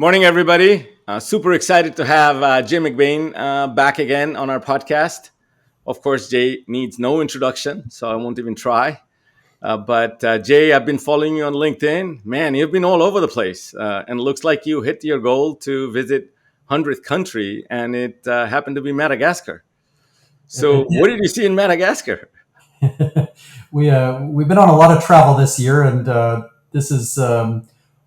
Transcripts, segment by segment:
Morning, everybody. Super excited to have Jay McBain back again on our podcast. Of course, Jay needs no introduction, so I won't even try. But Jay, I've been following you on LinkedIn. Man, you've been all over the place. And it looks like you hit your goal to visit 100th country, and it happened to be Madagascar. So what did you see in Madagascar? We've been on a lot of travel this year, and this is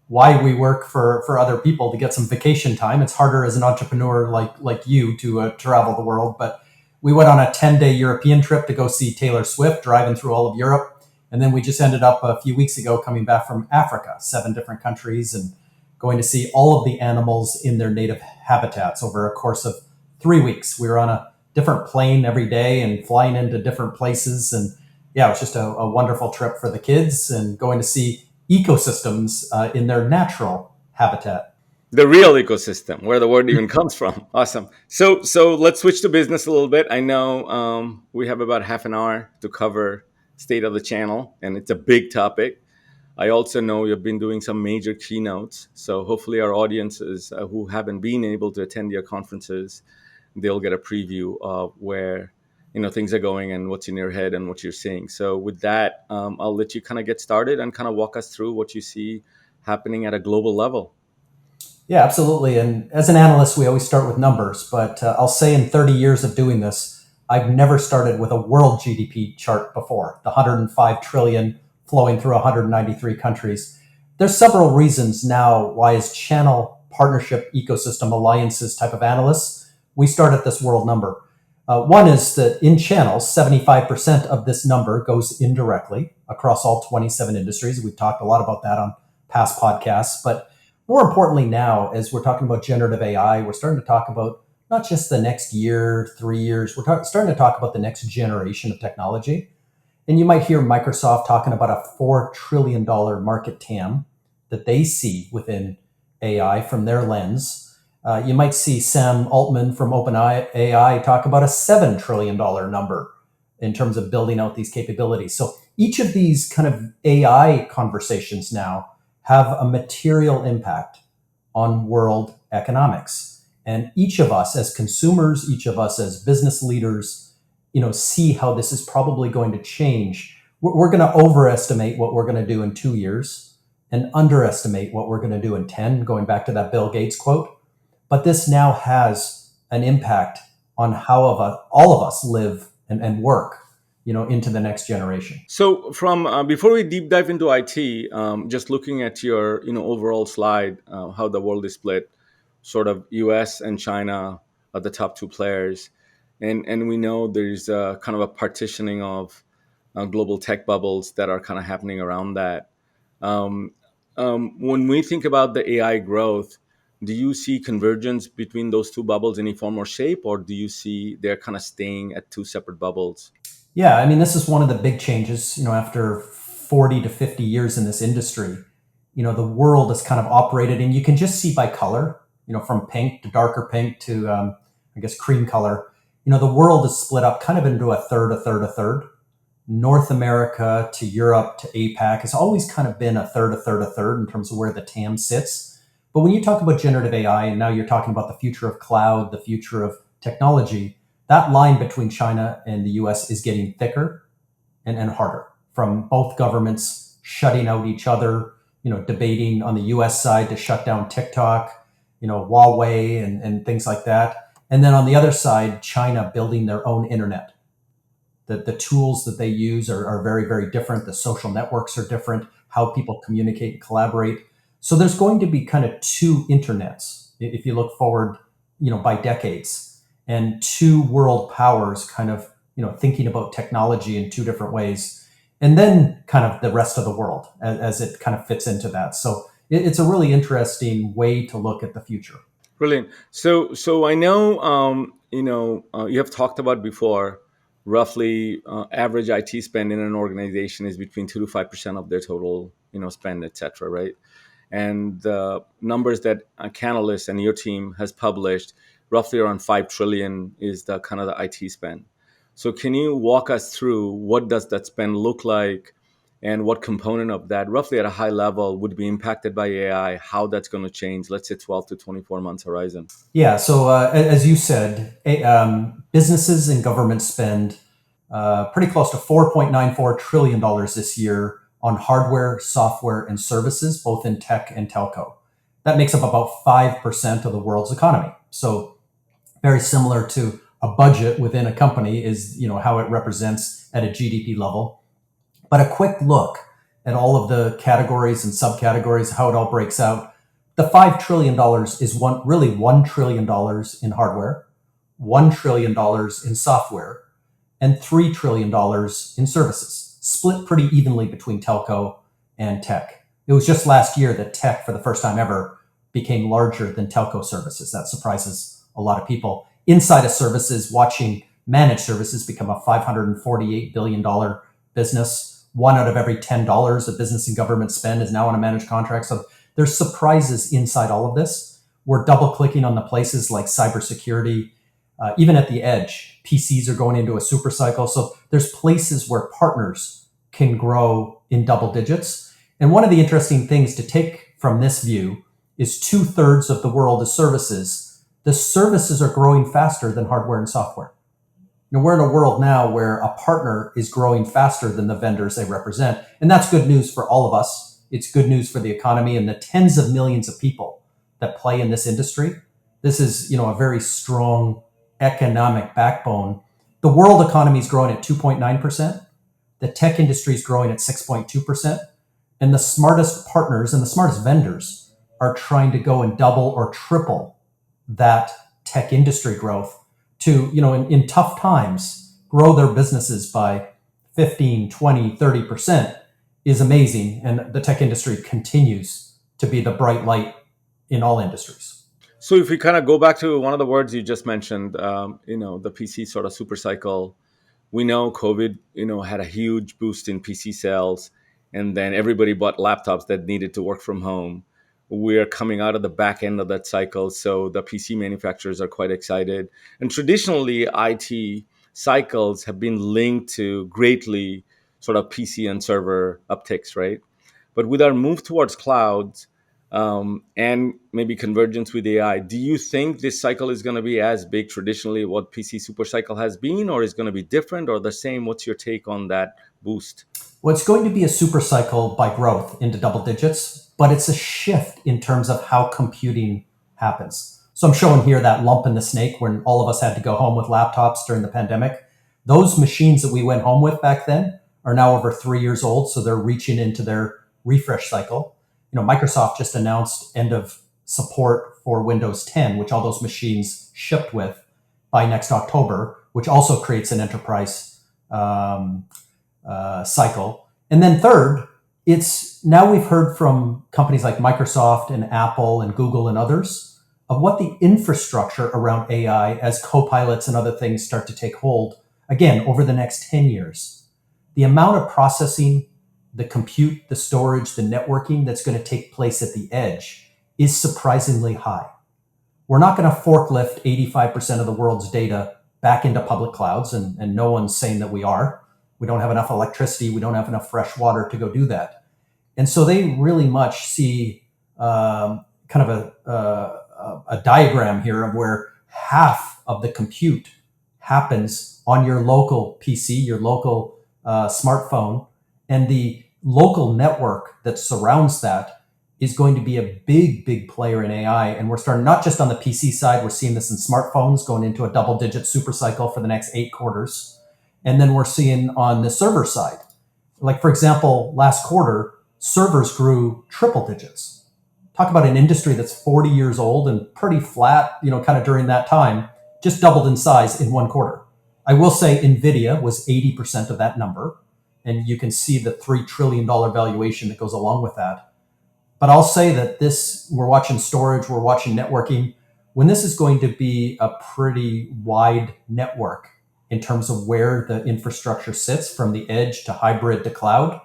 why we work for other people to get some vacation time. It's harder as an entrepreneur like you to travel the world, but we went on a 10-day European trip to go see Taylor Swift, driving through all of Europe, and then we just ended up a few weeks ago coming back from Africa, 7 different countries, and going to see all of the animals in their native habitats over a course of 3 weeks. We were on a different plane every day and flying into different places. And yeah, it was just a wonderful trip for the kids and going to see ecosystems in their natural habitat. The real ecosystem, where the word even comes from. Awesome. So let's switch to business a little bit. I know we have about half an hour to cover state of the channel, and it's a big topic. I also know you've been doing some major keynotes, so hopefully our audiences who haven't been able to attend your conferences, they'll get a preview of where things are going and what's in your head and what you're seeing. So with that, I'll let you kind of get started and kind of walk us through what you see happening at a global level. Yeah, absolutely. And as an analyst, we always start with numbers, but I'll say in 30 years of doing this, I've never started with a world GDP chart before, the 105 trillion flowing through 193 countries. There's several reasons now why as channel partnership ecosystem alliances type of analysts, we start at this world number. One is that in channels, 75% of this number goes indirectly across all 27 industries. We've talked a lot about that on past podcasts, but more importantly now, as we're talking about generative AI, we're starting to talk about not just the next year, 3 years, we're starting to talk about the next generation of technology. And you might hear Microsoft talking about a $4 trillion market TAM that they see within AI from their lens. You might see Sam Altman from OpenAI talk about a $7 trillion number in terms of building out these capabilities. So each of these kind of AI conversations now have a material impact on world economics. And each of us as consumers, each of us as business leaders, see how this is probably going to change. We're going to overestimate what we're going to do in 2 years and underestimate what we're going to do in 10, going back to that Bill Gates quote. But this now has an impact on how all of us live and work, into the next generation. So from before we deep dive into IT, just looking at your overall slide, how the world is split, sort of U.S. and China are the top two players, and we know there's kind of a partitioning of global tech bubbles that are kind of happening around that. When we think about the AI growth, do you see convergence between those two bubbles in any form or shape, or do you see they're kind of staying at two separate bubbles? Yeah, I mean, this is one of the big changes, after 40 to 50 years in this industry. The world is kind of operated, and you can just see by color, from pink to darker pink to, I guess, cream color. The world is split up kind of into a third, a third, a third. North America to Europe to APAC has always kind of been a third, a third, a third in terms of where the TAM sits. But when you talk about generative AI, and now you're talking about the future of cloud, the future of technology, that line between China and the US is getting thicker and harder from both governments shutting out each other, debating on the US side to shut down TikTok, Huawei and things like that. And then on the other side, China building their own internet. The tools that they use are very, very different. The social networks are different, how people communicate and collaborate. So there's going to be kind of two internets if you look forward, by decades, and two world powers kind of, thinking about technology in two different ways. And then kind of the rest of the world as it kind of fits into that. So it's a really interesting way to look at the future. Brilliant. So I know you have talked about before. Roughly, average IT spend in an organization is between 2 to 5% of their total spend, etc. Right? And the numbers that Canalys and your team has published, roughly around 5 trillion is the kind of the IT spend. So can you walk us through what does that spend look like, and what component of that, roughly at a high level, would be impacted by AI, how that's going to change, let's say 12 to 24 months horizon. Yeah. So as you said, businesses and government spend pretty close to $4.94 trillion this year on hardware, software, and services, both in tech and telco. That makes up about 5% of the world's economy. So very similar to a budget within a company is, how it represents at a GDP level. But a quick look at all of the categories and subcategories, how it all breaks out. The $5 trillion is $1 trillion in hardware, $1 trillion in software, and $3 trillion in services, split pretty evenly between telco and tech. It was just last year that tech, for the first time ever, became larger than telco services. That surprises a lot of people. Inside of services, watching managed services become a $548 billion business. One out of every $10 of business and government spend is now on a managed contract. So there's surprises inside all of this. We're double clicking on the places like cybersecurity. Even at the edge, PCs are going into a super cycle. So there's places where partners can grow in double digits. And one of the interesting things to take from this view is 2/3 of the world is services. The services are growing faster than hardware and software. We're in a world now where a partner is growing faster than the vendors they represent. And that's good news for all of us. It's good news for the economy and the tens of millions of people that play in this industry. This is, a very strong economic backbone. The world economy is growing at 2.9%. The tech industry is growing at 6.2%. And the smartest partners and the smartest vendors are trying to go and double or triple that tech industry growth to, in tough times, grow their businesses by 15, 20, 30% is amazing. And the tech industry continues to be the bright light in all industries. So if we kind of go back to one of the words you just mentioned, the PC sort of super cycle, we know COVID, had a huge boost in PC sales, and then everybody bought laptops that needed to work from home. We're coming out of the back end of that cycle, so the PC manufacturers are quite excited. And traditionally, IT cycles have been linked to greatly sort of PC and server upticks, right? But with our move towards clouds, and maybe convergence with AI, do you think this cycle is going to be as big traditionally what PC super cycle has been, or is going to be different or the same? What's your take on that boost? Well, it's going to be a super cycle by growth into double digits, but it's a shift in terms of how computing happens. So I'm showing here that lump in the snake when all of us had to go home with laptops during the pandemic. Those machines that we went home with back then are now over 3 years old, so they're reaching into their refresh cycle. Microsoft just announced end of support for Windows 10, which all those machines shipped with by next October, which also creates an enterprise cycle. And then third, it's now we've heard from companies like Microsoft and Apple and Google and others of what the infrastructure around AI as co-pilots and other things start to take hold, again, over the next 10 years. The amount of processing, the compute, the storage, the networking that's going to take place at the edge is surprisingly high. We're not going to forklift 85% of the world's data back into public clouds, and no one's saying that we are. We don't have enough electricity. We don't have enough fresh water to go do that. And so they really much see kind of a diagram here of where half of the compute happens on your local PC, your local smartphone, and the local network that surrounds that is going to be a big, big player in AI. And we're starting not just on the PC side, we're seeing this in smartphones going into a double-digit super cycle for the next 8 quarters. And then we're seeing on the server side, like for example, last quarter, servers grew triple digits. Talk about an industry that's 40 years old and pretty flat, kind of during that time, just doubled in size in 1 quarter. I will say NVIDIA was 80% of that number. And you can see the $3 trillion valuation that goes along with that. But I'll say that we're watching storage, we're watching networking. When this is going to be a pretty wide network in terms of where the infrastructure sits from the edge to hybrid to cloud,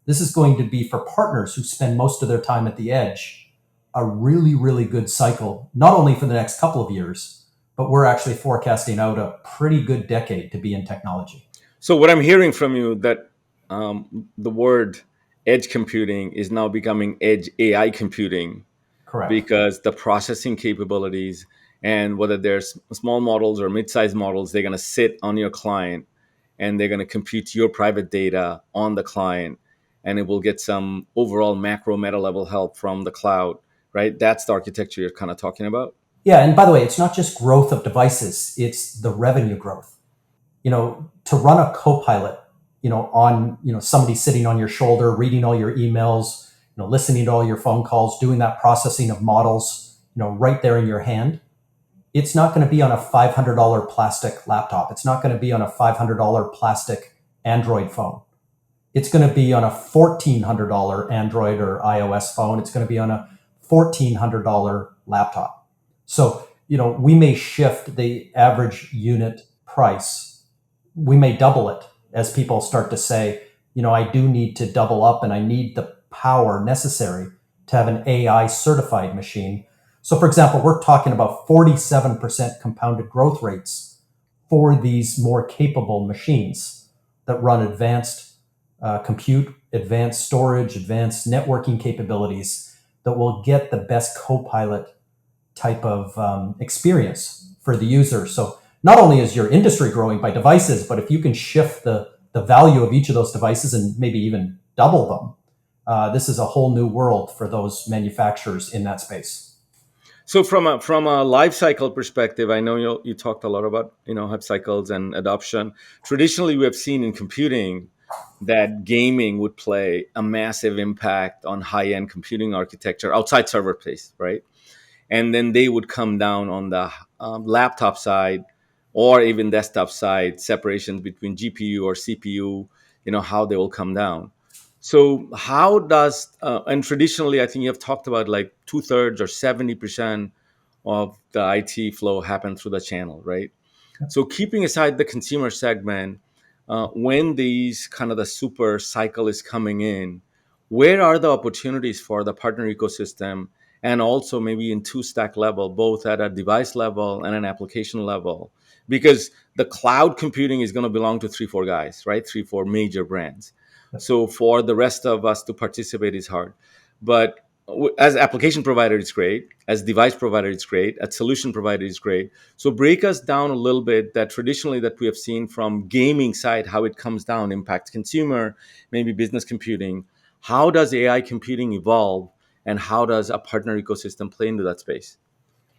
this is going to be for partners who spend most of their time at the edge, a really, really good cycle, not only for the next couple of years, but we're actually forecasting out a pretty good decade to be in technology. So what I'm hearing from you that the word edge computing is now becoming edge AI computing, Correct. because the processing capabilities, and whether there's small models or mid-sized models, they're going to sit on your client and they're going to compute your private data on the client, and it will get some overall macro meta level help from the cloud, right? That's the architecture you're kind of talking about. Yeah, and by the way, it's not just growth of devices, it's the revenue growth. To run a copilot, on, somebody sitting on your shoulder, reading all your emails, listening to all your phone calls, doing that processing of models, right there in your hand. It's not going to be on a $500 plastic laptop. It's not going to be on a $500 plastic Android phone. It's going to be on a $1,400 Android or iOS phone. It's going to be on a $1,400 laptop. So, we may shift the average unit price. We may double it as people start to say, I do need to double up and I need the power necessary to have an AI certified machine. So, for example, we're talking about 47% compounded growth rates for these more capable machines that run advanced compute, advanced storage, advanced networking capabilities that will get the best Copilot type of experience for the user. So not only is your industry growing by devices, but if you can shift the value of each of those devices and maybe even double them, this is a whole new world for those manufacturers in that space. So from a life cycle perspective, I know you talked a lot about hype cycles and adoption. Traditionally, we have seen in computing that gaming would play a massive impact on high end computing architecture outside server space, right? And then they would come down on the laptop side or even desktop side, separations between GPU or CPU, how they will come down. So how does and traditionally, I think you have talked about like 2/3 or 70% of the IT flow happen through the channel, right? So keeping aside the consumer segment, when these kind of the super cycle is coming in, where are the opportunities for the partner ecosystem, and also maybe in two stack level, both at a device level and an application level? Because the cloud computing is going to belong to three, four guys, right? Three, four major brands. So for the rest of us to participate is hard. But as application provider, it's great. As device provider, it's great. As solution provider, it's great. So break us down a little bit that traditionally that we have seen from gaming side, how it comes down, impacts consumer, maybe business computing. How does AI computing evolve, and how does a partner ecosystem play into that space?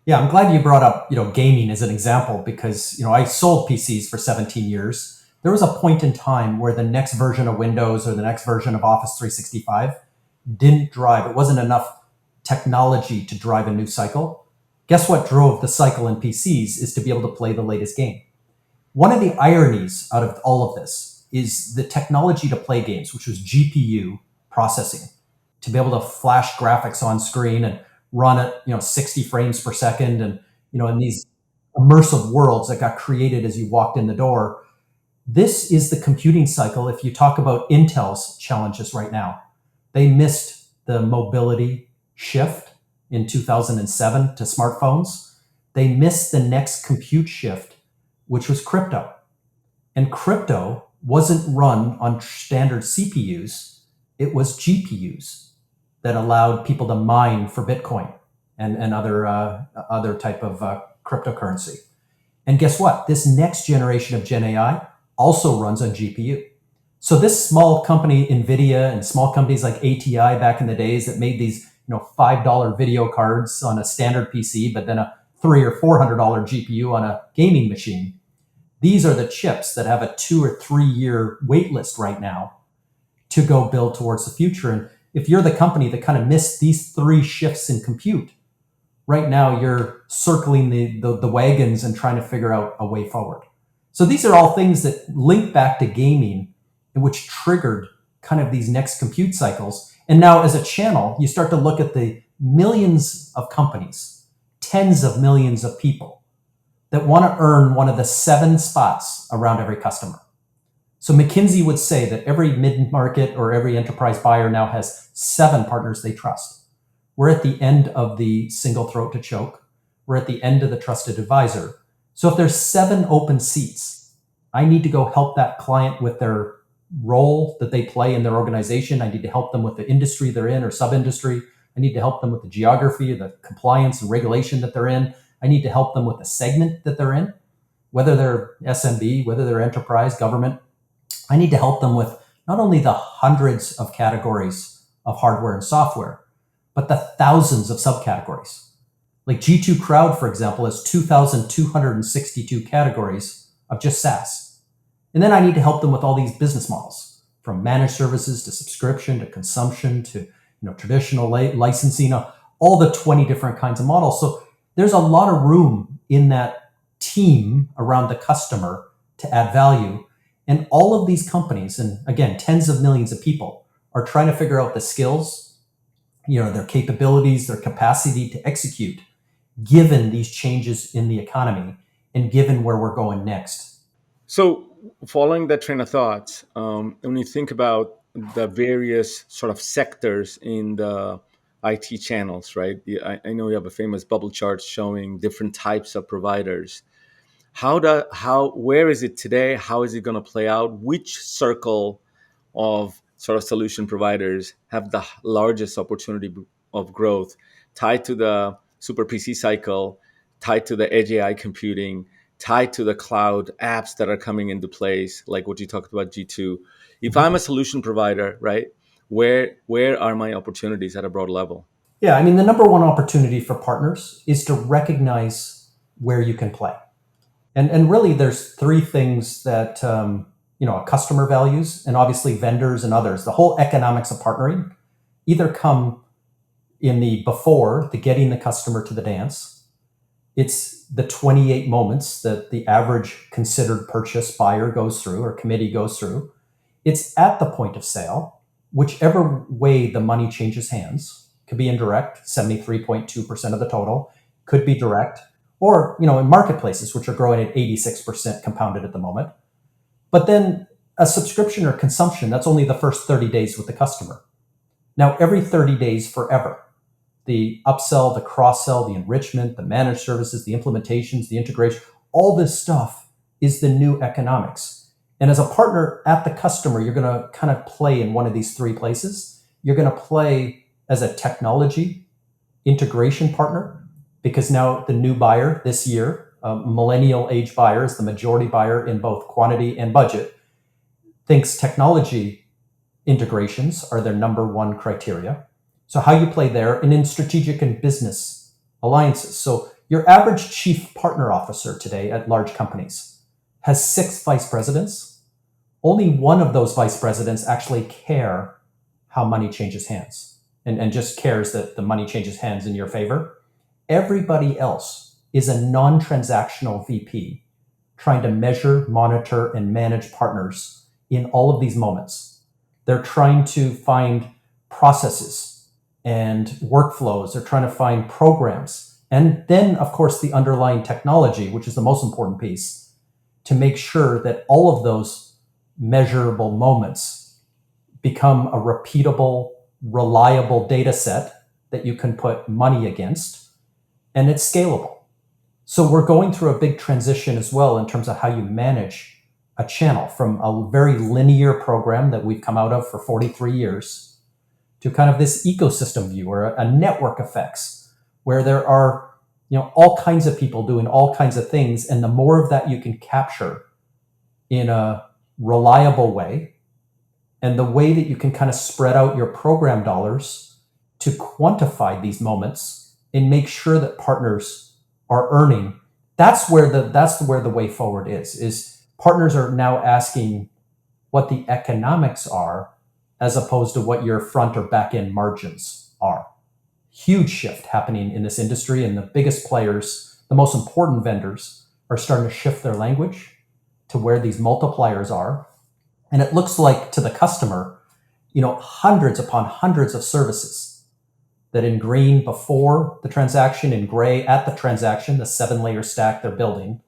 Yeah, I'm glad you brought up, gaming as an example because, I sold PCs for 17 years. There was a point in time where the next version of Windows or the next version of Office 365 didn't drive. It wasn't enough technology to drive a new cycle. Guess what drove the cycle in PCs is to be able to play the latest game. One of the ironies out of all of this is the technology to play games, which was GPU processing, to be able to flash graphics on screen and run at 60 frames per second, and in these immersive worlds that got created as you walked in the door. This is the computing cycle. If you talk about Intel's challenges right now, they missed the mobility shift in 2007 to smartphones. They missed the next compute shift, which was crypto. And crypto wasn't run on standard CPUs, it was GPUs that allowed people to mine for Bitcoin and other type of cryptocurrency. And guess what? This next generation of Gen AI also runs on GPU. So this small company, NVIDIA, and small companies like ATI back in the days that made these $5 video cards on a standard PC, but then a $300 or $400 GPU on a gaming machine. These are the chips that have a 2 or 3 year wait list right now to go build towards the future. And if you're the company that kind of missed these three shifts in compute, right now you're circling the wagons and trying to figure out a way forward. So these are all things that link back to gaming, and which triggered kind of these next compute cycles. And now as a channel, you start to look at the millions of companies, tens of millions of people that want to earn one of the 7 spots around every customer. So McKinsey would say that every mid-market or every enterprise buyer now has 7 partners they trust. We're at the end of the single throat to choke. We're at the end of the trusted advisor. So if there's 7 open seats, I need to go help that client with their role that they play in their organization. I need to help them with the industry they're in or sub-industry. I need to help them with the geography, the compliance and regulation that they're in. I need to help them with the segment that they're in, whether they're SMB, whether they're enterprise, government. I need to help them with not only the hundreds of categories of hardware and software, but the thousands of subcategories. Like G2 Crowd, for example, has 2,262 categories of just SaaS. And then I need to help them with all these business models, from managed services to subscription to consumption to traditional licensing, all the 20 different kinds of models. So there's a lot of room in that team around the customer to add value. And all of these companies, and again, tens of millions of people, are trying to figure out the skills, their capabilities, their capacity to execute, given these changes in the economy and given where we're going next. So, following that train of thought, when you think about the various sort of sectors in the IT channels, right? I know you have a famous bubble chart showing different types of providers. Where is it today? How is it going to play out? Which circle of sort of solution providers have the largest opportunity of growth, tied to the super PC cycle, tied to the edge AI computing, tied to the cloud apps that are coming into place, like what you talked about, G2. If Mhm. I'm a solution provider, right, where are my opportunities at a broad level? Yeah, I mean, the number one opportunity for partners is to recognize where you can play. And really, there's three things that a customer values, and obviously vendors and others. The whole economics of partnering either come in the before, the getting the customer to the dance. It's the 28 moments that the average considered purchase buyer goes through or committee goes through. It's at the point of sale, whichever way the money changes hands. Could be indirect, 73.2% of the total, could be direct, or in marketplaces, which are growing at 86% compounded at the moment. But then a subscription or consumption, that's only the first 30 days with the customer. Now, every 30 days forever, the upsell, the cross sell, the enrichment, the managed services, the implementations, the integration, all this stuff is the new economics. And as a partner at the customer, you're going to kind of play in one of these three places. You're going to play as a technology integration partner, because now the new buyer this year, millennial age buyer, is the majority buyer in both quantity and budget, thinks technology integrations are their number one criteria. So how you play there, and in strategic and business alliances. So your average chief partner officer today at large companies has 6 vice presidents. Only one of those vice presidents actually care how money changes hands and just cares that the money changes hands in your favor. Everybody else is a non-transactional VP trying to measure, monitor, and manage partners in all of these moments. They're trying to find processes and workflows. They're trying to find programs. And then, of course, the underlying technology, which is the most important piece, to make sure that all of those measurable moments become a repeatable, reliable data set that you can put money against, and it's scalable. So we're going through a big transition as well in terms of how you manage a channel, from a very linear program that we've come out of for 43 years to kind of this ecosystem view, or a network effects, where there are all kinds of people doing all kinds of things, and the more of that you can capture in a reliable way, and the way that you can kind of spread out your program dollars to quantify these moments and make sure that partners are earning. That's where the way forward is partners are now asking what the economics are, as opposed to what your front or back end margins are. Huge shift happening in this industry, and the biggest players, the most important vendors, are starting to shift their language to where these multipliers are. And it looks like to the customer, hundreds upon hundreds of services that in green before the transaction, in gray at the transaction, the 7-layer stack they're building.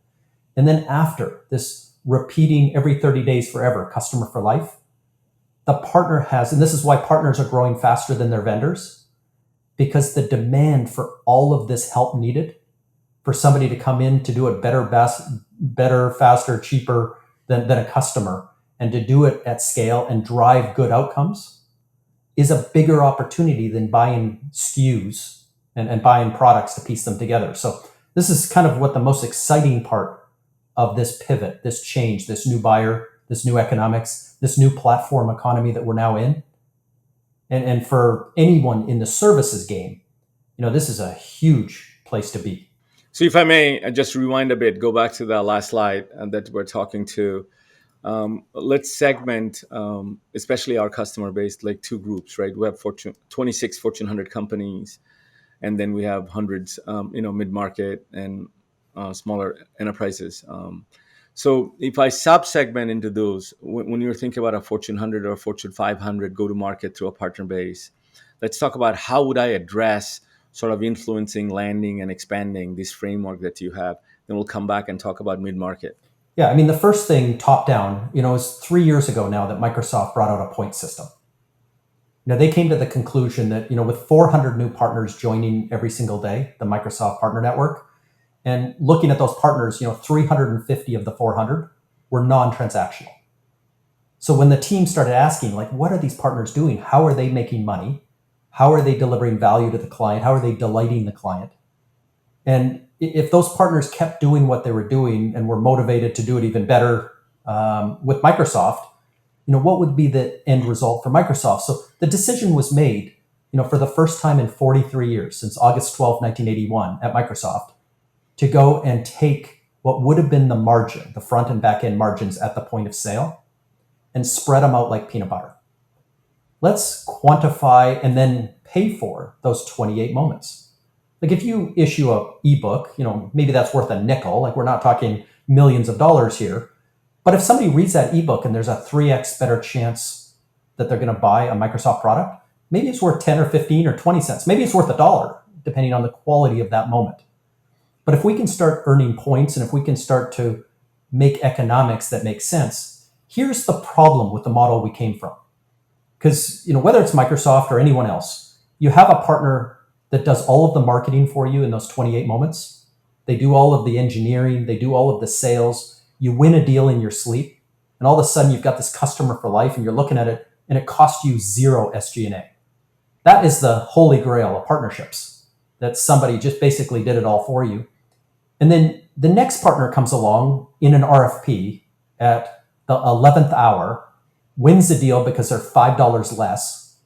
And then after this, repeating every 30 days forever, customer for life, the partner has, and this is why partners are growing faster than their vendors, because the demand for all of this help needed for somebody to come in to do it better, faster, cheaper than a customer and to do it at scale and drive good outcomes is a bigger opportunity than buying SKUs and buying products to piece them together. So this is kind of what the most exciting part of this pivot, this change, this new buyer, this new economics, this new platform economy that we're now in. And for anyone in the services game, this is a huge place to be. So, if I may just rewind a bit, go back to that last slide that we're talking to. Let's segment, especially our customer base, like two groups, right? We have 26 Fortune 100 companies, and then we have hundreds, mid-market and smaller enterprises. So if I sub-segment into those, when you're thinking about a Fortune 100 or a Fortune 500 go-to-market through a partner base, let's talk about how would I address sort of influencing, landing, and expanding this framework that you have. Then we'll come back and talk about mid-market. Yeah, I mean, the first thing top down, is 3 years ago now that Microsoft brought out a point system. They came to the conclusion that, with 400 new partners joining every single day, the Microsoft Partner Network, and looking at those partners, 350 of the 400 were non-transactional. So when the team started asking, like, what are these partners doing? How are they making money? How are they delivering value to the client? How are they delighting the client? And if those partners kept doing what they were doing and were motivated to do it even better with Microsoft, what would be the end result for Microsoft? So the decision was made, for the first time in 43 years, since August 12, 1981 at Microsoft, to go and take what would have been the margin, the front and back end margins at the point of sale, and spread them out like peanut butter. Let's quantify and then pay for those 28 moments. Like if you issue a ebook, maybe that's worth a nickel. Like we're not talking millions of dollars here. But if somebody reads that ebook and there's a 3x better chance that they're going to buy a Microsoft product, maybe it's worth 10 or 15 or 20 cents. Maybe it's worth $1, depending on the quality of that moment. But if we can start earning points and if we can start to make economics that make sense, here's the problem with the model we came from. Because, whether it's Microsoft or anyone else, you have a partner that does all of the marketing for you in those 28 moments. They do all of the engineering. They do all of the sales. You win a deal in your sleep. And all of a sudden, you've got this customer for life and you're looking at it and it costs you zero SG&A. That is the holy grail of partnerships, that somebody just basically did it all for you. And then the next partner comes along in an RFP at the 11th hour, wins the deal because they're $5 less,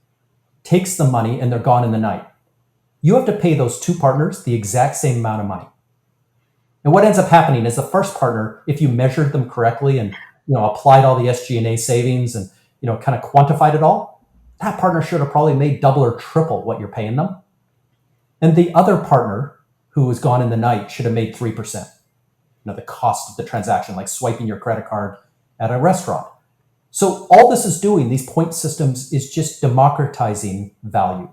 takes the money, and they're gone in the night. You have to pay those two partners the exact same amount of money. And what ends up happening is the first partner, if you measured them correctly and applied all the SG&A savings and kind of quantified it all, that partner should have probably made double or triple what you're paying them. And the other partner who was gone in the night should have made 3%. The cost of the transaction, like swiping your credit card at a restaurant. So all this is doing, these point systems, is just democratizing value.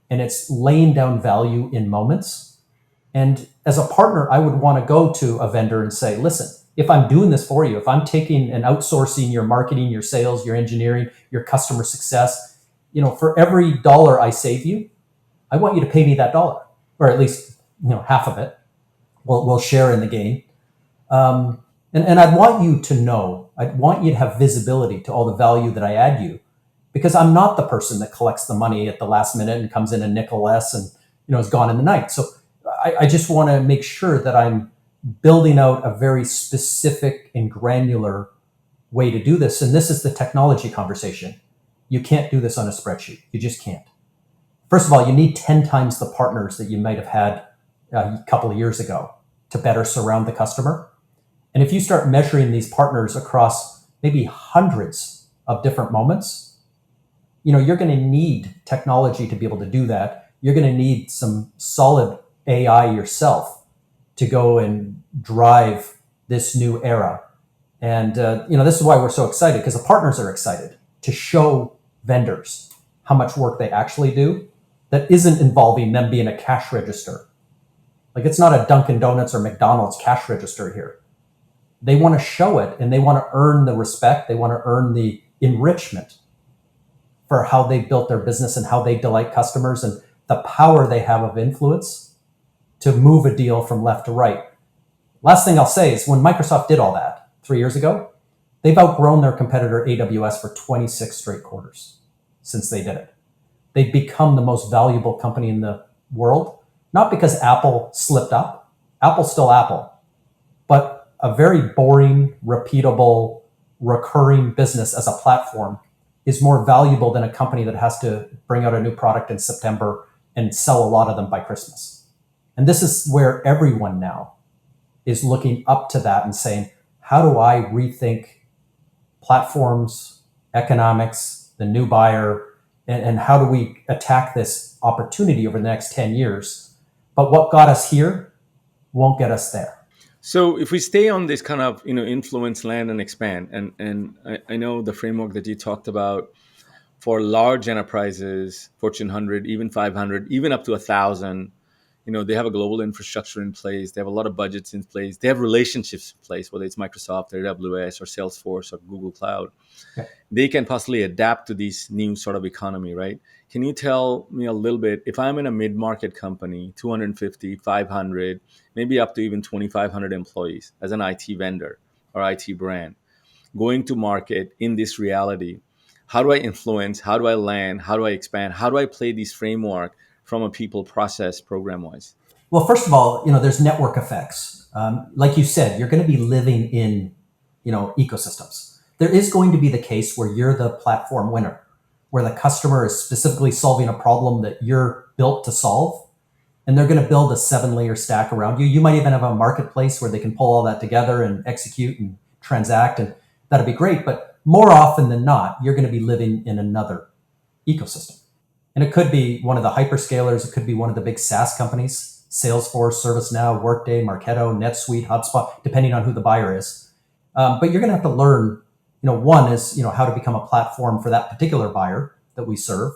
And it's laying down value in moments. And as a partner, I would want to go to a vendor and say, listen, if I'm doing this for you, if I'm taking and outsourcing your marketing, your sales, your engineering, your customer success, for every dollar I save you, I want you to pay me that dollar, or at least half of it. We'll share in the gain. And I'd want you to know, I'd want you to have visibility to all the value that I add you, because I'm not the person that collects the money at the last minute and comes in a nickel less and is gone in the night. So I just want to make sure that I'm building out a very specific and granular way to do this. And this is the technology conversation. You can't do this on a spreadsheet. You just can't. First of all, you need 10 times the partners that you might have had a couple of years ago to better surround the customer. And if you start measuring these partners across maybe hundreds of different moments, you're going to need technology to be able to do that. You're going to need some solid AI yourself to go and drive this new era. And, this is why we're so excited, because the partners are excited to show vendors how much work they actually do that isn't involving them being a cash register. Like it's not a Dunkin' Donuts or McDonald's cash register here. They want to show it and they want to earn the respect. They want to earn the enrichment for how they built their business and how they delight customers and the power they have of influence to move a deal from left to right. Last thing I'll say is when Microsoft did all that 3 years ago, They've outgrown their competitor AWS for 26 straight quarters since they did it. They've become the most valuable company in the world, not because Apple slipped up. Apple's still Apple, but a very boring, repeatable, recurring business as a platform is more valuable than a company that has to bring out a new product in September and sell a lot of them by Christmas. And this is where everyone now is looking up to that and saying, how do I rethink platforms, economics, the new buyer, and how do we attack this opportunity over the next 10 years? But what got us here won't get us there. So if we stay on this kind of influence, land, and expand, and I know the framework that you talked about for large enterprises, Fortune 100, even 500, even up to 1,000, they have a global infrastructure in place. They have a lot of budgets in place. They have relationships in place, whether it's Microsoft or AWS or Salesforce or Google Cloud. Okay. They can possibly adapt to this new sort of economy, right? Can you tell me a little bit, if I'm in a mid-market company, 250, 500, maybe up to even 2,500 employees as an IT vendor or IT brand, going to market in this reality, how do I influence? How do I land? How do I expand? How do I play this framework from a people process program wise? Well, first of all, there's network effects. Like you said, you're going to be living in, ecosystems. There is going to be the case where you're the platform winner, where the customer is specifically solving a problem that you're built to solve, and they're going to build a 7-layer stack around you. You might even have a marketplace where they can pull all that together and execute and transact, and that'd be great. But more often than not, you're going to be living in another ecosystem. And it could be one of the hyperscalers. It could be one of the big SaaS companies, Salesforce, ServiceNow, Workday, Marketo, NetSuite, HubSpot, depending on who the buyer is. But you're going to have to learn, one is, how to become a platform for that particular buyer that we serve,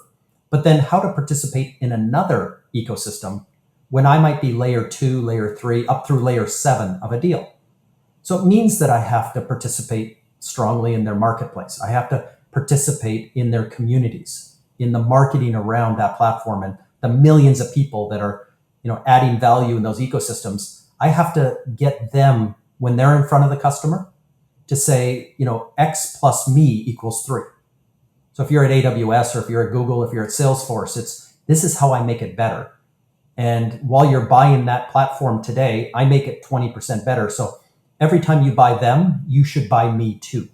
but then how to participate in another ecosystem when I might be layer 2, layer 3, up through layer 7 of a deal. So it means that I have to participate strongly in their marketplace. I have to participate in their communities, in the marketing around that platform, and the millions of people that are, adding value in those ecosystems. I have to get them, when they're in front of the customer, to say, X plus me equals 3. So if you're at AWS or if you're at Google, if you're at Salesforce, this is how I make it better. And while you're buying that platform today, I make it 20% better. So every time you buy them, you should buy me too.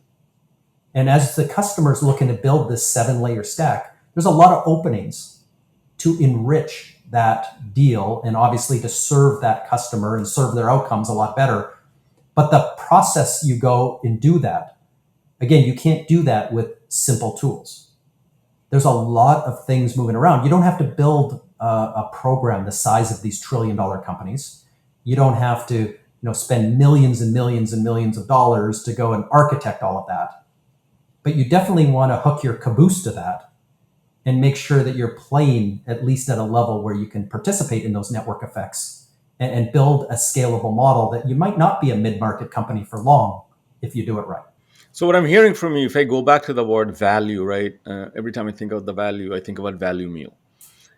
And as the customer's looking to build this 7-layer stack, there's a lot of openings to enrich that deal and obviously to serve that customer and serve their outcomes a lot better. But the process you go and do that, again, you can't do that with simple tools. There's a lot of things moving around. You don't have to build a program the size of these trillion-dollar companies. You don't have to spend millions and millions and millions of dollars to go and architect all of that. But you definitely want to hook your caboose to that and make sure that you're playing at least at a level where you can participate in those network effects and build a scalable model that you might not be a mid-market company for long if you do it right. So what I'm hearing from you, if I go back to the word value, right? Every time I think of the value, I think about value meal.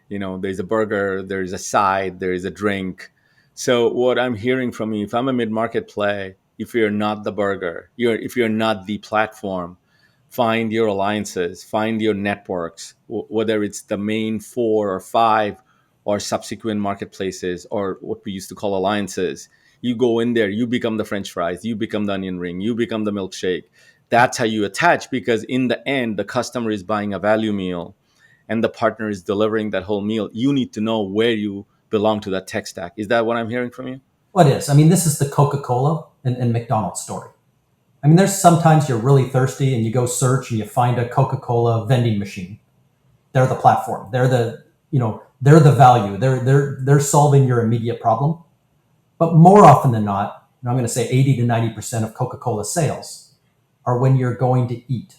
There's a burger, there's a side, there is a drink. So what I'm hearing from you, if I'm a mid-market play, if you're not the burger, if you're not the platform, find your alliances, find your networks, whether it's the main 4 or 5 or subsequent marketplaces or what we used to call alliances. You go in there, you become the French fries, you become the onion ring, you become the milkshake. That's how you attach, because in the end, the customer is buying a value meal and the partner is delivering that whole meal. You need to know where you belong to that tech stack. Is that what I'm hearing from you? What is? I mean, this is the Coca-Cola and McDonald's story. I mean, there's sometimes you're really thirsty and you go search and you find a Coca-Cola vending machine. They're the platform. They're they're the value. They're solving your immediate problem. But more often than not, I'm going to say 80 to 90% of Coca-Cola sales are when you're going to eat.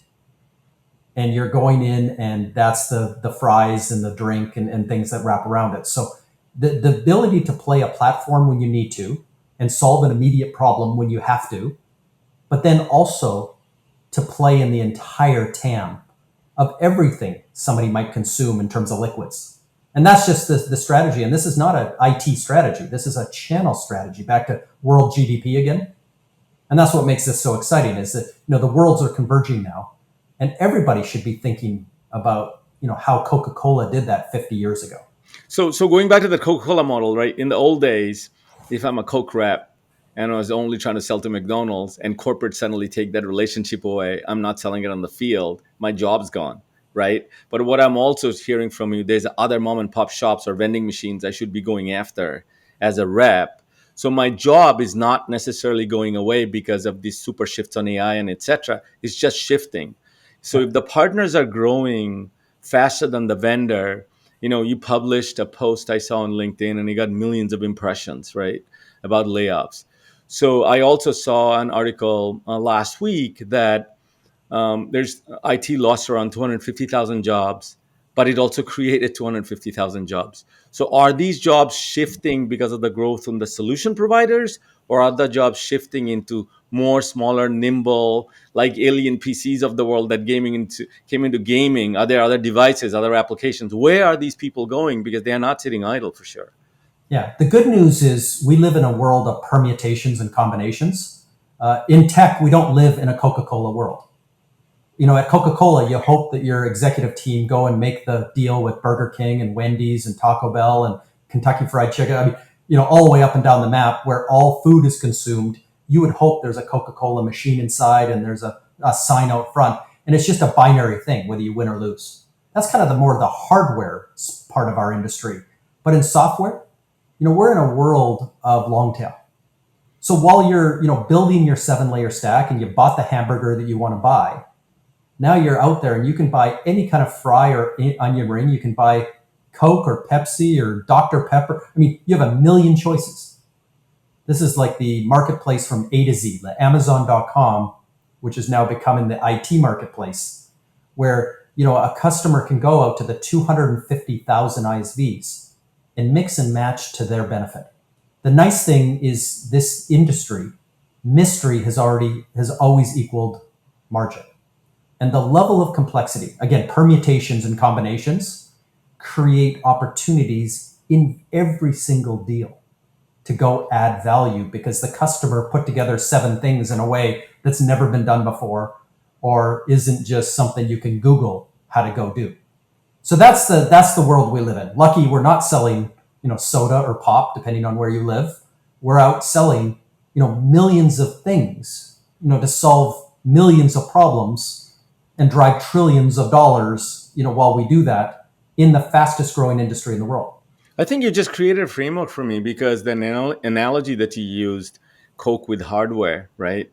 And you're going in and that's the fries and the drink and things that wrap around it. So the ability to play a platform when you need to and solve an immediate problem when you have to, but then also to play in the entire TAM of everything somebody might consume in terms of liquids. And that's just the strategy. And this is not an IT strategy. This is a channel strategy. Back to world GDP again. And that's what makes this so exciting is that, the worlds are converging now, and everybody should be thinking about, how Coca-Cola did that 50 years ago. So going back to the Coca-Cola model, right? In the old days, if I'm a Coke rep and I was only trying to sell to McDonald's and corporate suddenly take that relationship away, I'm not selling it on the field, my job's gone, right? But what I'm also hearing from you, there's other mom and pop shops or vending machines I should be going after as a rep. So my job is not necessarily going away because of these super shifts on AI and etc. It's just shifting. So Yeah. if the partners are growing faster than the vendor, you published a post I saw on LinkedIn and you got millions of impressions, right, about layoffs. So I also saw an article last week that there's IT lost around 250,000 jobs, but it also created 250,000 jobs. So are these jobs shifting because of the growth in the solution providers, or are the jobs shifting into more smaller, nimble, like alien PCs of the world that came into gaming? Are there other devices, other applications? Where are these people going? Because they are not sitting idle for sure. Yeah. The good news is we live in a world of permutations and combinations. In tech, we don't live in a Coca-Cola world. At Coca-Cola, you hope that your executive team go and make the deal with Burger King and Wendy's and Taco Bell and Kentucky Fried Chicken. I mean, all the way up and down the map where all food is consumed. You would hope there's a Coca-Cola machine inside and there's a sign out front, and it's just a binary thing whether you win or lose. That's kind of the more the hardware part of our industry. But in software, we're in a world of long tail. So while you're, building your 7-layer stack and you bought the hamburger that you want to buy, now you're out there and you can buy any kind of fry or onion ring. You can buy Coke or Pepsi or Dr. Pepper. I mean, you have a million choices. This is like the marketplace from A to Z, the Amazon.com, which is now becoming the IT marketplace, where a customer can go out to the 250,000 ISVs and mix and match to their benefit. The nice thing is this industry, mystery has always equaled margin. And the level of complexity, again, permutations and combinations, create opportunities in every single deal to go add value because the customer put together 7 things in a way that's never been done before or isn't just something you can Google how to go do. So that's the world we live in. Lucky we're not selling, soda or pop, depending on where you live. We're out selling, millions of things, to solve millions of problems and drive trillions of dollars, while we do that in the fastest growing industry in the world. I think you just created a framework for me because the analogy that you used, Coke with hardware, right?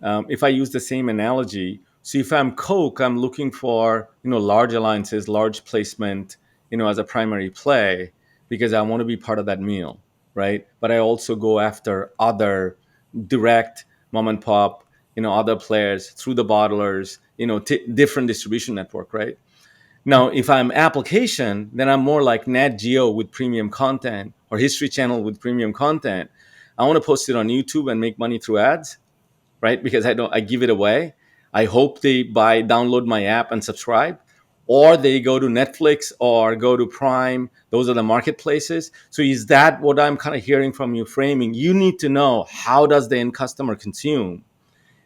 If I use the same analogy, so if I'm Coke, I'm looking for large alliances, large placement, as a primary play because I want to be part of that meal, right? But I also go after other direct mom and pop, other players through the bottlers, different distribution network, right? Now, if I'm application, then I'm more like Nat Geo with premium content or History Channel with premium content. I want to post it on YouTube and make money through ads, right? Because I give it away. I hope they download my app and subscribe, or they go to Netflix or go to Prime. Those are the marketplaces. So is that what I'm kind of hearing from you framing? You need to know how does the end customer consume,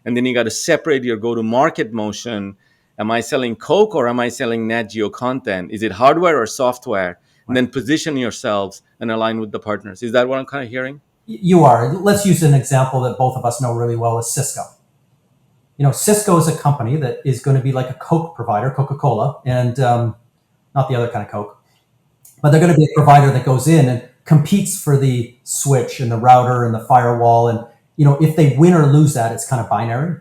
and then you got to separate your go to market motion. Am I selling Coke or am I selling Nat Geo content? Is it hardware or software? And Right. then position yourselves and align with the partners. Is that what I'm kind of hearing? You are. Let's use an example that both of us know really well is Cisco. Cisco is a company that is going to be like a Coke provider, Coca-Cola, and not the other kind of Coke, but they're going to be a provider that goes in and competes for the switch and the router and the firewall. And, if they win or lose that, it's kind of binary.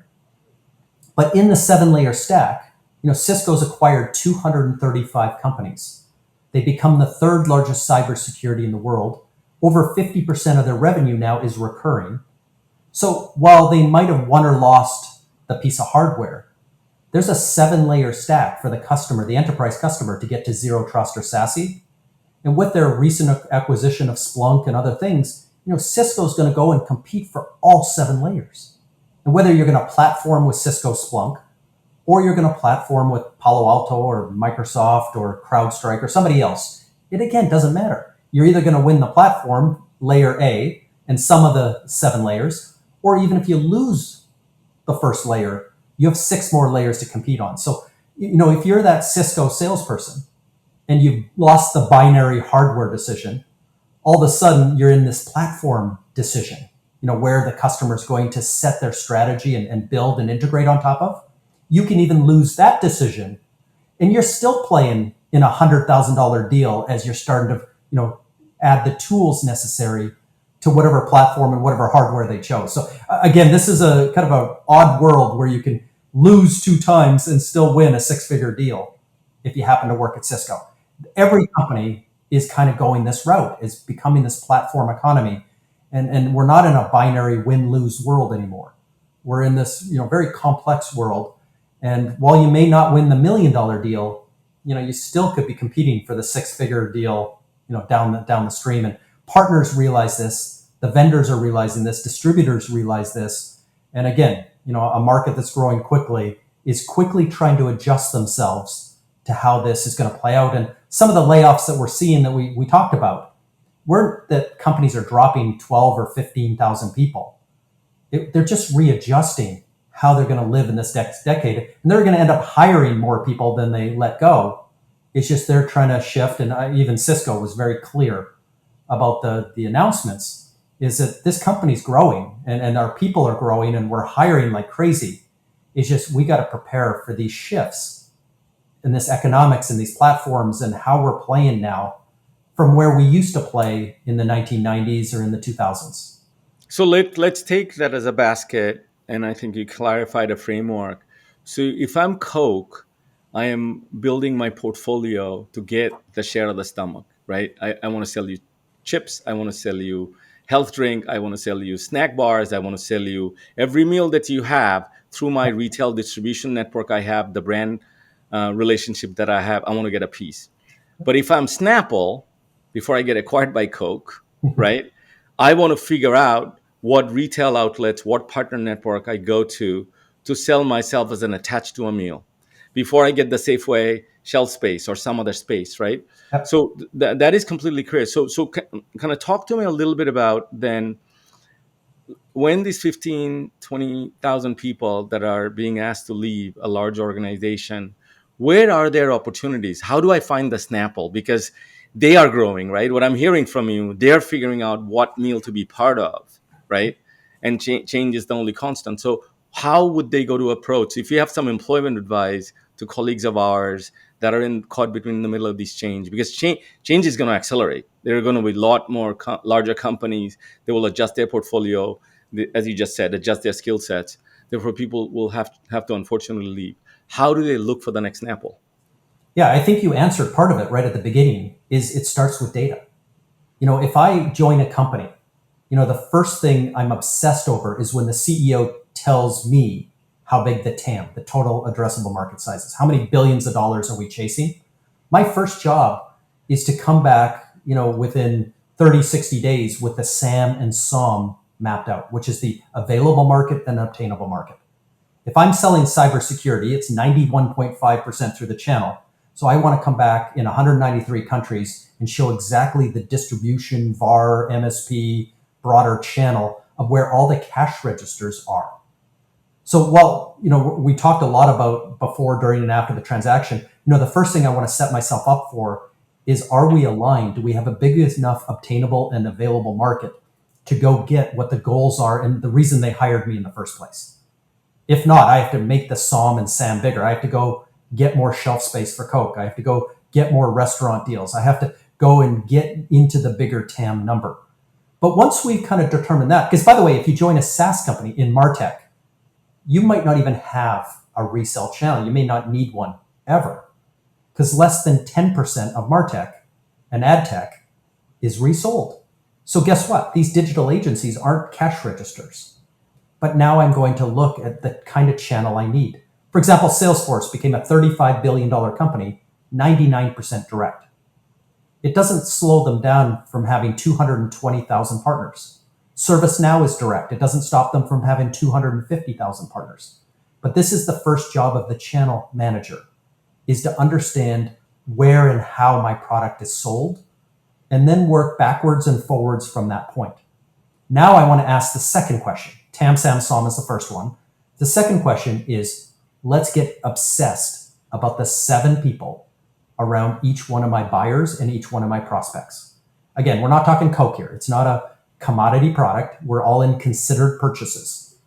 But in the 7-layer stack, Cisco's acquired 235 companies. They become the 3rd largest cybersecurity in the world. Over 50% of their revenue now is recurring. So while they might have won or lost the piece of hardware, there's a 7-layer stack for the customer, the enterprise customer, to get to zero trust or SASE. And with their recent acquisition of Splunk and other things, Cisco's going to go and compete for all 7 layers. And whether you're going to platform with Cisco Splunk, or you're going to platform with Palo Alto or Microsoft or CrowdStrike or somebody else, it again doesn't matter. You're either going to win the platform, layer A, and some of the 7 layers, Or even if you lose the first layer, you have six more layers to compete on. So, if you're that Cisco salesperson and you've lost the binary hardware decision, all of a sudden you're in this platform decision, where the customer is going to set their strategy and build and integrate on top of. You can even lose that decision and you're still playing in $100,000 deal as you're starting to, add the tools necessary to whatever platform and whatever hardware they chose. So again, this is a kind of an odd world where you can lose two times and still win a six-figure deal if you happen to work at Cisco. Every company is kind of going this route, is becoming this platform economy. And we're not in a binary win-lose world anymore. We're in this, very complex world. And while you may not win the $1 million deal, you still could be competing for the six-figure deal, down the stream. And partners realize this, the vendors are realizing this, distributors realize this. And again, a market that's growing quickly is quickly trying to adjust themselves to how this is going to play out. And some of the layoffs that we're seeing that we talked about weren't that companies are dropping 12 or 15,000 people. They're just readjusting how they're going to live in this next decade. And they're going to end up hiring more people than they let go. It's just they're trying to shift. And even Cisco was very clear about the announcements, is that this company's growing and our people are growing and we're hiring like crazy. It's just we got to prepare for these shifts in this economics and these platforms and how we're playing now from where we used to play in the 1990s or in the 2000s. So let's take that as a basket, and I think you clarified a framework. So if I'm Coke, I am building my portfolio to get the share of the stomach, right? I want to sell you chips, I want to sell you health drink, I want to sell you snack bars, I want to sell you every meal that you have through my retail distribution network. I have the brand relationship that I have. I want to get a piece. But if I'm Snapple, before I get acquired by Coke, right? I want to figure out what retail outlets, what partner network I go to sell myself as an attached to a meal before I get the Safeway shelf space or some other space, right? Yep. So that is completely clear. So kind of talk to me a little bit about then when these 15, 20,000 people that are being asked to leave a large organization, where are their opportunities? How do I find the Snapple? Because they are growing, right? What I'm hearing from you, they're figuring out what meal to be part of, right? And change is the only constant. So how would they go to approach? If you have some employment advice to colleagues of ours that are caught between the middle of this change, because change is going to accelerate. There are going to be a lot more larger companies. They will adjust their portfolio, as you just said, adjust their skill sets. Therefore, people will have to unfortunately leave. How do they look for the next Snapple? Yeah, I think you answered part of it right at the beginning. Is it starts with data. If I join a company, the first thing I'm obsessed over is when the CEO tells me how big the TAM, the total addressable market size is. How many billions of dollars are we chasing? My first job is to come back, within 30, 60 days with the SAM and SOM mapped out, which is the available market and obtainable market. If I'm selling cybersecurity, it's 91.5% through the channel. So I want to come back in 193 countries and show exactly the distribution, VAR, MSP, broader channel of where all the cash registers are. So while, we talked a lot about before, during, and after the transaction, the first thing I want to set myself up for is, are we aligned? Do we have a big enough obtainable and available market to go get what the goals are and the reason they hired me in the first place? If not, I have to make the SOM and SAM bigger. I have to go get more shelf space for Coke. I have to go get more restaurant deals. I have to go and get into the bigger TAM number. But once we kind of determine that, because by the way, if you join a SaaS company in MarTech, you might not even have a resale channel. You may not need one ever, because less than 10% of MarTech and ad tech is resold. So guess what? These digital agencies aren't cash registers. But now I'm going to look at the kind of channel I need. For example, Salesforce became a $35 billion company, 99% direct. It doesn't slow them down from having 220,000 partners. ServiceNow is direct. It doesn't stop them from having 250,000 partners. But this is the first job of the channel manager, is to understand where and how my product is sold, and then work backwards and forwards from that point. Now I want to ask the second question. Tam Sam Som is the first one. The second question is, let's get obsessed about the 7 people around each one of my buyers and each one of my prospects. Again, we're not talking Coke here. It's not a commodity product. We're all in considered purchases.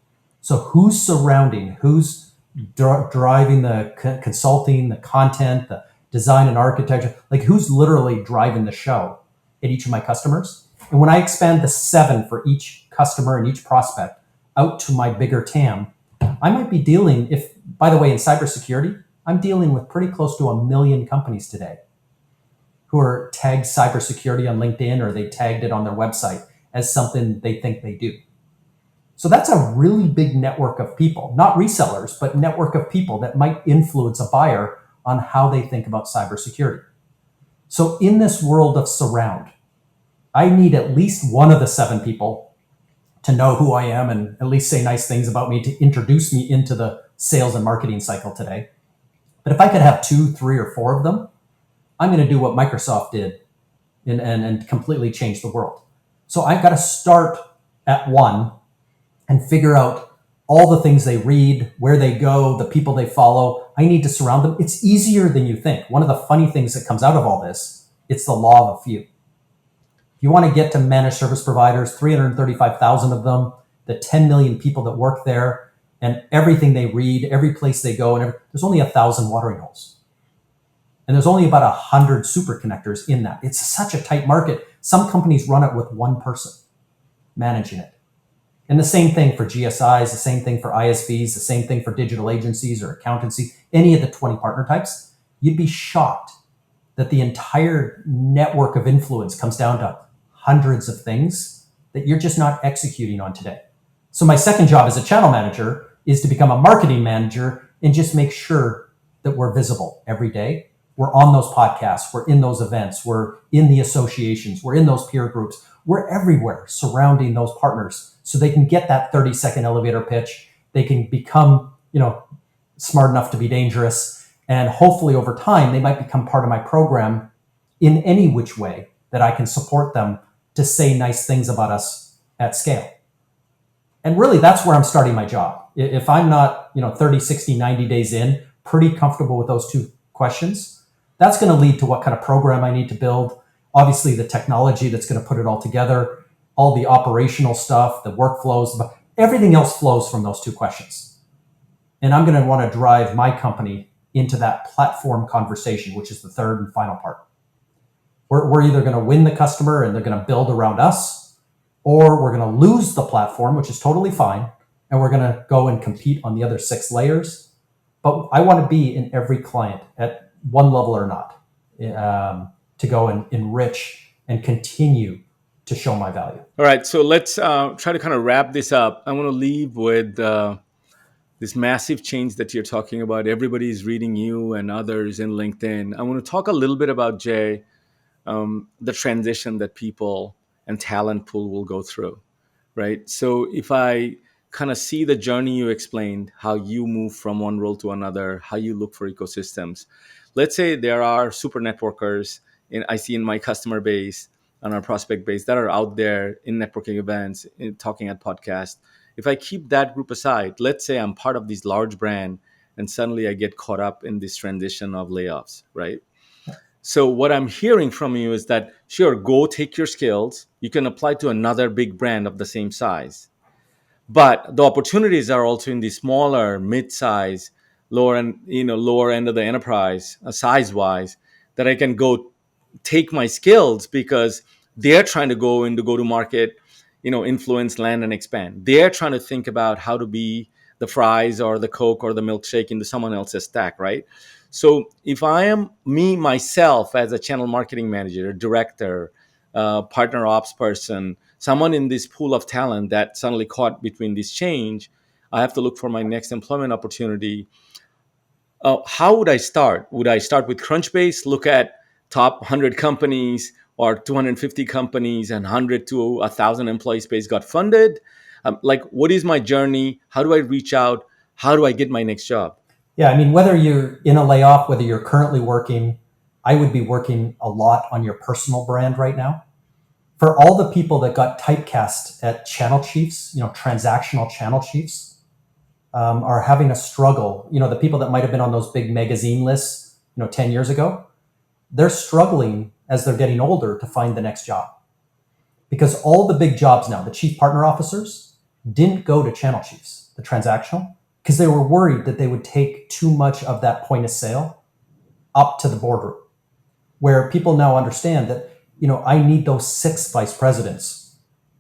So who's surrounding, who's driving the consulting, the content, the design and architecture, like who's literally driving the show at each of my customers? And when I expand the 7 for each customer and each prospect out to my bigger TAM, I might be dealing, if, by the way, in cybersecurity, I'm dealing with pretty close to 1 million companies today who are tagged cybersecurity on LinkedIn, or they tagged it on their website as something they think they do. So that's a really big network of people, not resellers, but network of people that might influence a buyer on how they think about cybersecurity. So in this world of surround, I need at least one of the 7 people to know who I am and at least say nice things about me to introduce me into the sales and marketing cycle today. But if I could have 2, 3, or 4 of them, I'm going to do what Microsoft did and completely change the world. So I've got to start at 1 and figure out all the things they read, where they go, the people they follow. I need to surround them. It's easier than you think. One of the funny things that comes out of all this, it's the law of a few. If you want to get to managed service providers, 335,000 of them, the 10 million people that work there, and everything they read, every place they go, and there's only 1,000 watering holes. And there's only about 100 super connectors in that. It's such a tight market. Some companies run it with 1 person managing it. And the same thing for GSIs, the same thing for ISVs, the same thing for digital agencies or accountancy, any of the 20 partner types. You'd be shocked that the entire network of influence comes down to hundreds of things that you're just not executing on today. So my second job as a channel manager is to become a marketing manager and just make sure that we're visible every day. We're on those podcasts, we're in those events, we're in the associations, we're in those peer groups, we're everywhere surrounding those partners so they can get that 30-second elevator pitch. They can become, smart enough to be dangerous. And hopefully over time, they might become part of my program in any which way that I can support them to say nice things about us at scale. And really, that's where I'm starting my job. If I'm not, 30, 60, 90 days in, pretty comfortable with those 2 questions, that's going to lead to what kind of program I need to build. Obviously, the technology that's going to put it all together, all the operational stuff, the workflows, everything else flows from those 2 questions. And I'm going to want to drive my company into that platform conversation, which is the third and final part. We're either going to win the customer and they're going to build around us, or we're going to lose the platform, which is totally fine, and we're going to go and compete on the other 6 layers. But I want to be in every client at one level or not, to go and enrich and continue to show my value. All right, so let's try to kind of wrap this up. I want to leave with this massive change that you're talking about. Everybody's reading you and others in LinkedIn. I want to talk a little bit about, Jay, the transition that people and talent pool will go through, right? So if I kind of see the journey you explained, how you move from one role to another, how you look for ecosystems. Let's say there are super networkers I see in my customer base and our prospect base that are out there in networking events, talking at podcasts. If I keep that group aside, let's say I'm part of this large brand and suddenly I get caught up in this transition of layoffs, right? So what I'm hearing from you is that, sure, go take your skills. You can apply to another big brand of the same size. But the opportunities are also in the smaller, mid-size, lower end of the enterprise, size-wise, that I can go take my skills because they're trying to go into go-to-market, influence, land, and expand. They're trying to think about how to be the fries or the Coke or the milkshake into someone else's stack, right? So if I am me, myself, as a channel marketing manager, director, partner ops person, someone in this pool of talent that suddenly caught between this change, I have to look for my next employment opportunity. How would I start? Would I start with Crunchbase, look at top 100 companies or 250 companies and 100 to 1,000 employee space got funded? What is my journey? How do I reach out? How do I get my next job? Yeah, I mean, whether you're in a layoff, whether you're currently working, I would be working a lot on your personal brand right now. For all the people that got typecast at channel chiefs, transactional channel chiefs, are having a struggle. The people that might have been on those big magazine lists, 10 years ago, they're struggling as they're getting older to find the next job because all the big jobs now, the chief partner officers, didn't go to channel chiefs, the transactional, because they were worried that they would take too much of that point of sale up to the boardroom, where people now understand that, I need those six vice presidents,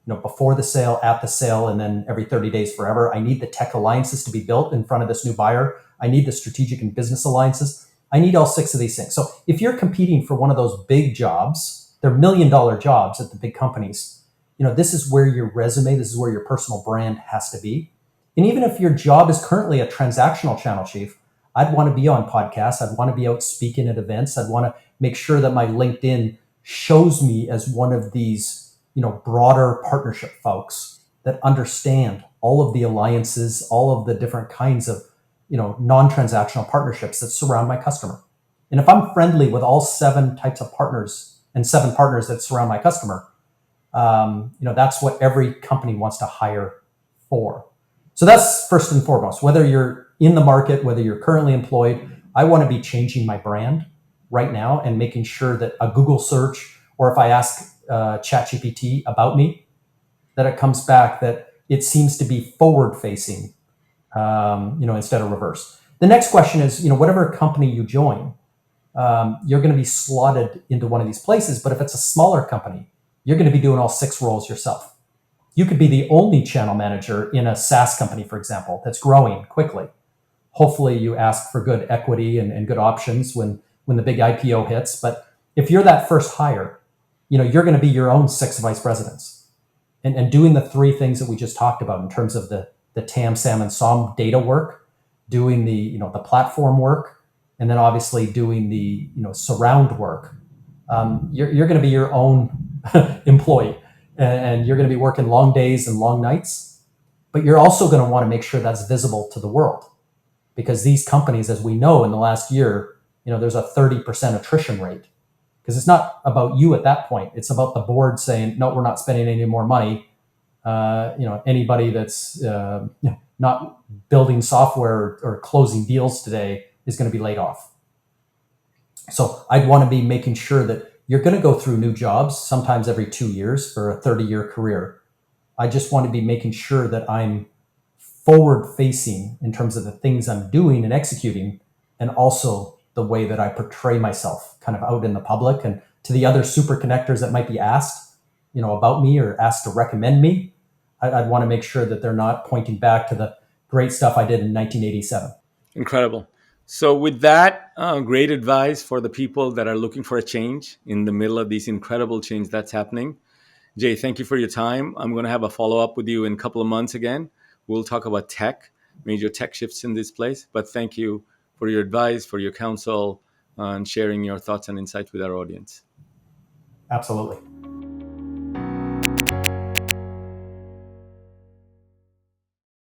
before the sale, at the sale, and then every 30 days forever. I need the tech alliances to be built in front of this new buyer. I need the strategic and business alliances. I need all six of these things. So if you're competing for one of those big jobs, they're $1 million jobs at the big companies. This is where your resume, this is where your personal brand has to be. And even if your job is currently a transactional channel chief, I'd want to be on podcasts. I'd want to be out speaking at events. I'd want to make sure that my LinkedIn shows me as one of these, broader partnership folks that understand all of the alliances, all of the different kinds of, non-transactional partnerships that surround my customer. And if I'm friendly with all seven types of partners and seven partners that surround my customer, that's what every company wants to hire for. So that's first and foremost. Whether you're in the market, whether you're currently employed, I want to be changing my brand right now and making sure that a Google search, or if I ask ChatGPT about me, that it comes back that it seems to be forward facing, instead of reverse. The next question is, whatever company you join, you're going to be slotted into one of these places. But if it's a smaller company, you're going to be doing all six roles yourself. You could be the only channel manager in a SaaS company, for example, that's growing quickly. Hopefully you ask for good equity and good options when the big IPO hits. But if you're that first hire, you're going to be your own six vice presidents and doing the three things that we just talked about in terms of the TAM, SAM, and SOM data work, doing the platform work, and then obviously doing the surround work. You're going to be your own employee, and you're going to be working long days and long nights, but you're also going to want to make sure that's visible to the world, because these companies, as we know in the last year, there's a 30% attrition rate, because it's not about you at that point. It's about the board saying, no, we're not spending any more money. Anybody that's not building software or closing deals today is going to be laid off. So I'd want to be making sure that you're going to go through new jobs, sometimes every 2 years for a 30-year career. I just want to be making sure that I'm forward facing in terms of the things I'm doing and executing, and also the way that I portray myself kind of out in the public and to the other super connectors that might be asked, about me or asked to recommend me. I'd want to make sure that they're not pointing back to the great stuff I did in 1987. Incredible. So, with that, great advice for the people that are looking for a change in the middle of this incredible change that's happening. Jay, thank you for your time. I'm going to have a follow up with you in a couple of months again. We'll talk about tech, major tech shifts in this place. But thank you for your advice, for your counsel, and sharing your thoughts and insights with our audience. Absolutely.